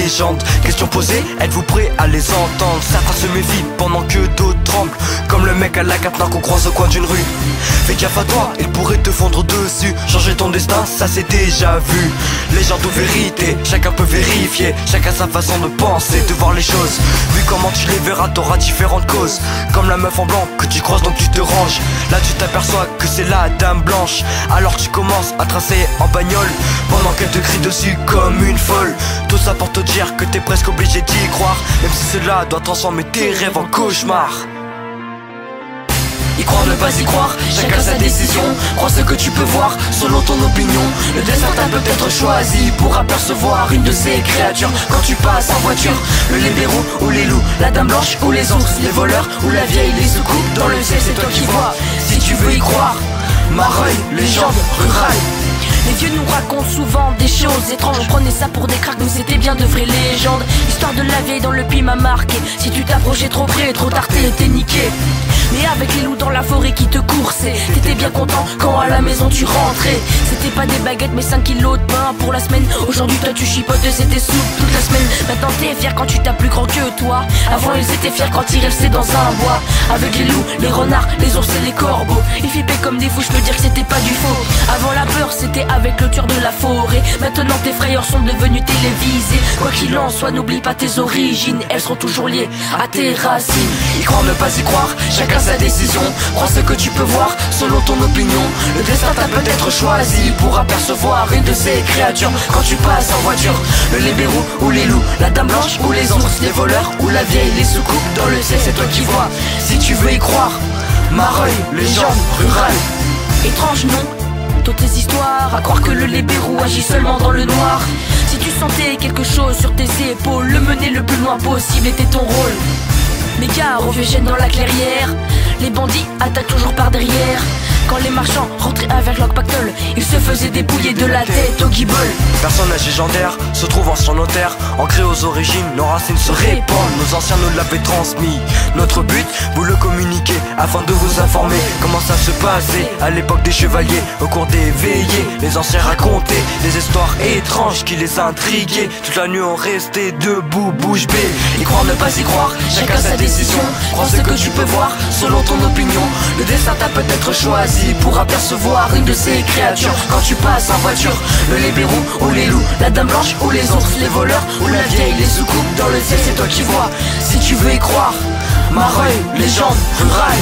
légendes. Question posée, êtes-vous prêts à les entendre? Certains se méfient pendant que d'autres tremblent, comme le mec à la cape qu'on croise au coin d'une rue. Fais gaffe à toi, il pourrait te fondre dessus. Changer ton destin, ça c'est déjà vu. Légende ou vérité, chacun peut vérifier. Chacun sa façon de penser, de voir les choses. Vu comment tu les verras, t'auras différentes causes. Comme la meuf en blanc que tu croises donc tu te ranges. Là tu t'aperçois que c'est la dame blanche. Alors tu commences à tracer en bagnole, pendant qu'elle te crie dessus comme une folle. Tout ça pour te dire que t'es presque obligé d'y croire, même si cela doit transformer tes rêves en cauchemars. Y croire, ne pas y croire, chacun sa décision. Crois ce que tu peux voir, selon ton opinion. Le destin t'a peut-être choisi pour apercevoir une de ces créatures. Quand tu passes en voiture, le lébérou ou les loups, la dame blanche ou les ours, les voleurs ou la vieille, les secoupes dans le ciel, c'est toi qui vois. Si tu veux y croire, Mareuil, légende rurale. Les vieux nous racontent souvent des choses étranges. On prenait ça pour des cracks, mais c'était bien de vraies légendes. L'histoire de la vieille dans le puits m'a marqué. Si tu t'approchais trop près, trop tard t'es niqué. Mais avec les loups dans la forêt qui te coursaient, t'étais bien content quand à la maison tu rentrais. C'était pas des baguettes mais 5 kilos de pain pour la semaine. Aujourd'hui toi tu chipotes de c'était soupe toute la semaine. Maintenant t'es fier quand tu t'as plus grand que toi. Avant ils étaient fiers quand ils restaient dans un bois. Avec les loups, les renards, les ours et les corbeaux. Ils flippaient comme des fous, je peux dire que c'était pas du faux. Avant la peur c'était avec le tueur de la forêt. Maintenant tes frayeurs sont devenus télévisés. Quoi qu'il en soit, n'oublie pas tes origines, elles seront toujours liées à tes racines. Y croire, ne pas y croire, chacun sa décision. Crois ce que tu peux voir, selon ton opinion. Le destin t'a peut-être choisi pour apercevoir une de ces créatures. Quand tu passes en voiture, le lébérou ou les loups, la dame blanche ou les ours, les voleurs ou la vieille, les secoupes dans le ciel, c'est toi qui vois. Si tu veux y croire, Mareuil, légende rurale. Étrange non, toutes tes histoires, à croire que le lébérou agit seulement dans le noir. Si tu sentais quelque chose sur tes épaules, le mener le plus loin possible était ton rôle. Mais gare aux vieux gènes dans la clairière, les bandits attaquent toujours par derrière. Quand les marchands rentraient avec leur pactole, ils se faisaient dépouiller de la tête au guibole. Personnage légendaire se trouve en son notaire, ancré aux origines, nos racines se répandent. Nos anciens nous l'avaient transmis. Notre but, vous le communiquer afin de vous informer comment ça se passait à l'époque des chevaliers. Au cours des veillées, les anciens racontaient des histoires étranges qui les intriguaient. Toute la nuit on restait debout, bouche bée. Y croire, ne pas y croire, chacun sa décision. Crois ce que tu peux voir, selon ton opinion. Le destin t'a peut-être choisi pour apercevoir une de ces créatures. Quand tu passes en voiture, le lébérou ou les loups, la dame blanche ou les ours, les voleurs ou la vieille, les secoupes dans le ciel, c'est toi qui vois. Si tu veux y croire, Mareuil, légende rurale.